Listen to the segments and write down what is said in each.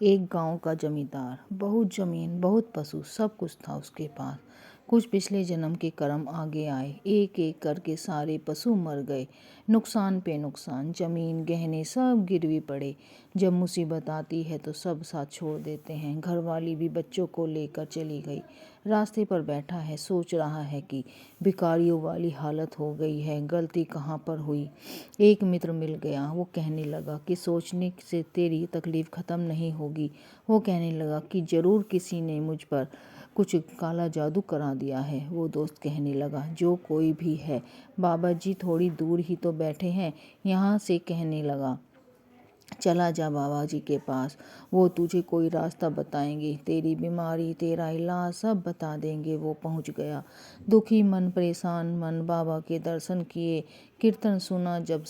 एक गांव का जमींदार, बहुत जमीन, बहुत पशु, सब कुछ था उसके पास। कुछ पिछले जन्म के कर्म आगे आए, एक एक करके सारे पशु मर गए। नुकसान पे नुकसान, जमीन गहने सब गिरवी पड़े। जब मुसीबत आती है तो सब साथ छोड़ देते हैं। घरवाली भी बच्चों को लेकर चली गई। रास्ते पर बैठा है, सोच रहा है कि भिखारियों वाली हालत हो गई है, गलती कहाँ पर हुई। एक मित्र मिल गया, वो कहने लगा कि सोचने से तेरी तकलीफ ख़त्म नहीं होगी। वो कहने लगा कि ज़रूर किसी ने मुझ पर कुछ काला जादू करा दिया है। वो दोस्त कहने लगा, जो कोई भी है, बाबा जी थोड़ी दूर ही तो बैठे हैं। यहाँ से कहने लगा, चला जा बाबा जी के पास, वो तुझे कोई रास्ता बताएंगे, तेरी बीमारी, तेरा इलाज सब बता देंगे। वो पहुंच गया। दुखी मन, परेशान मन बाबा के दर्शन किए, कीर्तन सुना। जब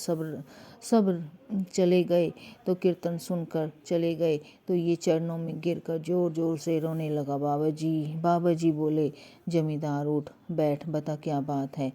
सब चले गए तो कीर्तन सुनकर चले गए तो ये चरणों में गिरकर जोर जोर से रोने लगा। बाबा जी, बाबा जी बोले, जमींदार उठ बैठ, बता क्या बात है।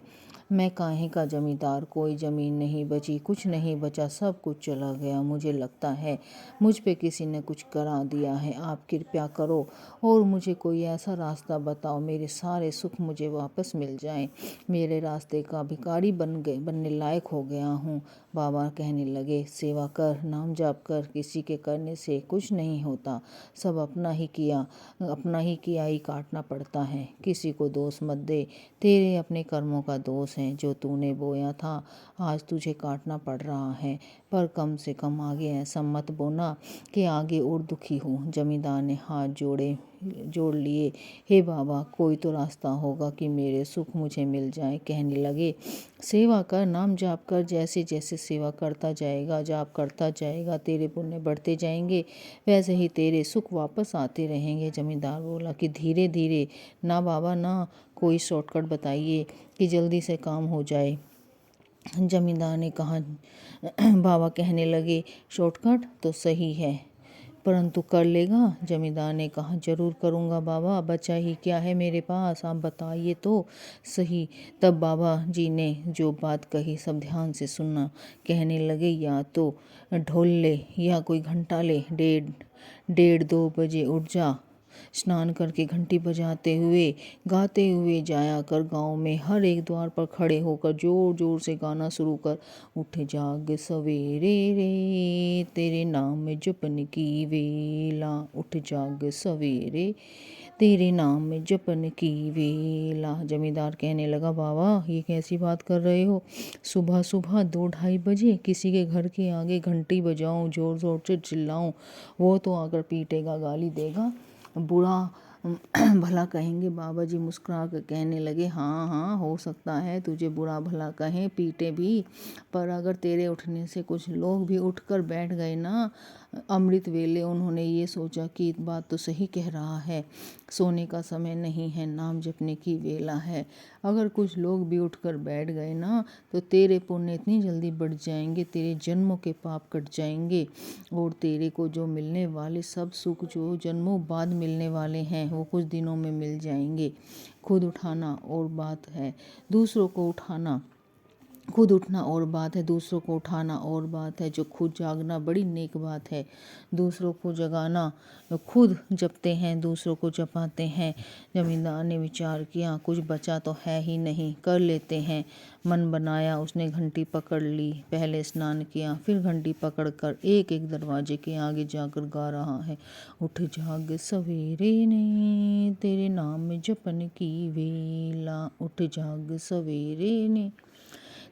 मैं काहे का जमींदार, कोई ज़मीन नहीं बची, कुछ नहीं बचा, सब कुछ चला गया। मुझे लगता है मुझ पे किसी ने कुछ करा दिया है। आप कृपया करो और मुझे कोई ऐसा रास्ता बताओ, मेरे सारे सुख मुझे वापस मिल जाएं। मेरे रास्ते का भिखारी बनने लायक हो गया हूँ। बाबा कहने लगे, सेवा कर, नाम जाप कर, किसी के करने से कुछ नहीं होता। सब अपना ही किया ही काटना पड़ता है। किसी को दोष मत दे, तेरे अपने कर्मों का दोष है। जो तूने बोया था आज तुझे काटना पड़ रहा है, पर कम से कम आगे ऐसा मत बोना कि आगे और दुखी हो। जमींदार ने हाथ जोड़ लिए, हे बाबा, कोई तो रास्ता होगा कि मेरे सुख मुझे मिल जाए। कहने लगे, सेवा कर, नाम जाप कर, जैसे जैसे सेवा करता जाएगा, जाप करता जाएगा, तेरे पुण्य बढ़ते जाएंगे, वैसे ही तेरे सुख वापस आते रहेंगे। जमींदार बोला कि धीरे धीरे, ना बाबा ना, कोई शॉर्टकट बताइए कि जल्दी से काम हो जाए। जमींदार ने कहा, बाबा कहने लगे, शॉर्टकट तो सही है, परंतु कर लेगा। जमींदार ने कहा, जरूर करूँगा बाबा, बचा ही क्या है मेरे पास, आप बताइए तो सही। तब बाबा जी ने जो बात कही सब ध्यान से सुनना। कहने लगे, या तो ढोल ले या कोई घंटा ले, 1:30-2 बजे उठ जा, स्नान करके घंटी बजाते हुए गाते हुए जाया कर। गांव में हर एक द्वार पर खड़े होकर जोर जोर से गाना शुरू कर, उठ जाग सवेरे रे, तेरे नाम जपन की वेला, उठ जाग सवेरे, तेरे नाम जपन की वेला। जमींदार कहने लगा, बाबा ये कैसी बात कर रहे हो, सुबह सुबह 2-2:30 बजे किसी के घर के आगे घंटी बजाऊं, जोर जोर से चिल्लाऊं, वो तो आकर पीटेगा, गाली देगा, बुरा भला कहेंगे। बाबा जी मुस्कुरा कर कहने लगे, हाँ हाँ, हो सकता है तुझे बुरा भला कहें, पीटे भी, पर अगर तेरे उठने से कुछ लोग भी उठकर बैठ गए ना अमृत वेले, उन्होंने ये सोचा कि बात तो सही कह रहा है, सोने का समय नहीं है, नाम जपने की वेला है। अगर कुछ लोग भी उठकर बैठ गए ना तो तेरे पुण्य इतनी जल्दी बढ़ जाएंगे, तेरे जन्मों के पाप कट जाएंगे और तेरे को जो मिलने वाले सब सुख जो जन्मों बाद मिलने वाले हैं वो कुछ दिनों में मिल जाएंगे। खुद उठाना और बात है, दूसरों को उठाना, खुद उठना और बात है, दूसरों को उठाना और बात है। जो खुद जागना बड़ी नेक बात है, दूसरों को जगाना, खुद जपते हैं दूसरों को जपाते हैं। जमींदार ने विचार किया, कुछ बचा तो है ही नहीं, कर लेते हैं। मन बनाया, उसने घंटी पकड़ ली, पहले स्नान किया, फिर घंटी पकड़कर एक एक दरवाजे के आगे जाकर गा रहा है, उठ जाग सवेरे ने, तेरे नाम जपन की वेला, उठ जाग सवेरे ने,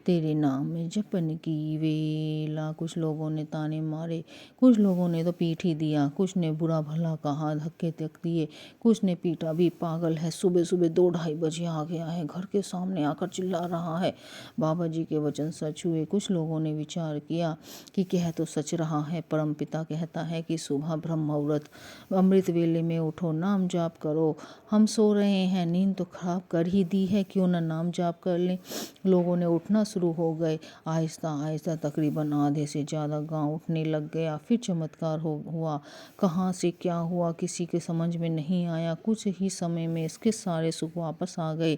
तेरे नाम में जपन की वेला। कुछ लोगों ने ताने मारे, कुछ लोगों ने तो पीट ही दिया, कुछ ने बुरा भला कहा, धक्के तक दिए, कुछ ने पीटा भी, पागल है, सुबह सुबह 2-2:30 बजे आ गया है, घर के सामने आकर चिल्ला रहा है। बाबा जी के वचन सच हुए। कुछ लोगों ने विचार किया कि कह तो सच रहा है, परमपिता कहता है कि सुबह ब्रह्म मुहूर्त अमृत वेले में उठो, नाम जाप करो, हम सो रहे हैं, नींद तो खराब कर ही दी है, क्यों ना नाम जाप कर लें। लोगों ने उठना शुरू हो गए। आहिस्ता आहिस्ता तकरीबन आधे से ज़्यादा गांव उठने लग गया। फिर चमत्कार हुआ। कहाँ से क्या हुआ किसी के समझ में नहीं आया। कुछ ही समय में इसके सारे सुख वापस आ गए,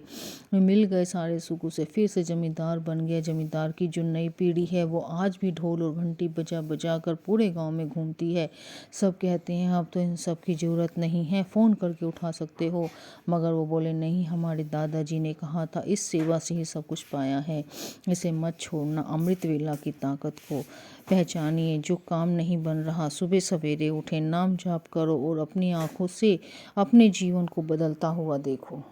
मिल गए सारे सुख उसे। फिर से जमींदार बन गया। जमींदार की जो नई पीढ़ी है वो आज भी ढोल और घंटी बजा बजा कर पूरे गांव में घूमती है। सब कहते हैं अब तो इन सब की ज़रूरत नहीं है, फ़ोन करके उठा सकते हो। मगर वो बोले नहीं, हमारे दादाजी ने कहा था इस सेवा से ही सब कुछ पाया है, इसे मत छोड़ना। अमृत वेला की ताकत को पहचानिए। जो काम नहीं बन रहा, सुबह सवेरे उठे, नाम जाप करो और अपनी आँखों से अपने जीवन को बदलता हुआ देखो।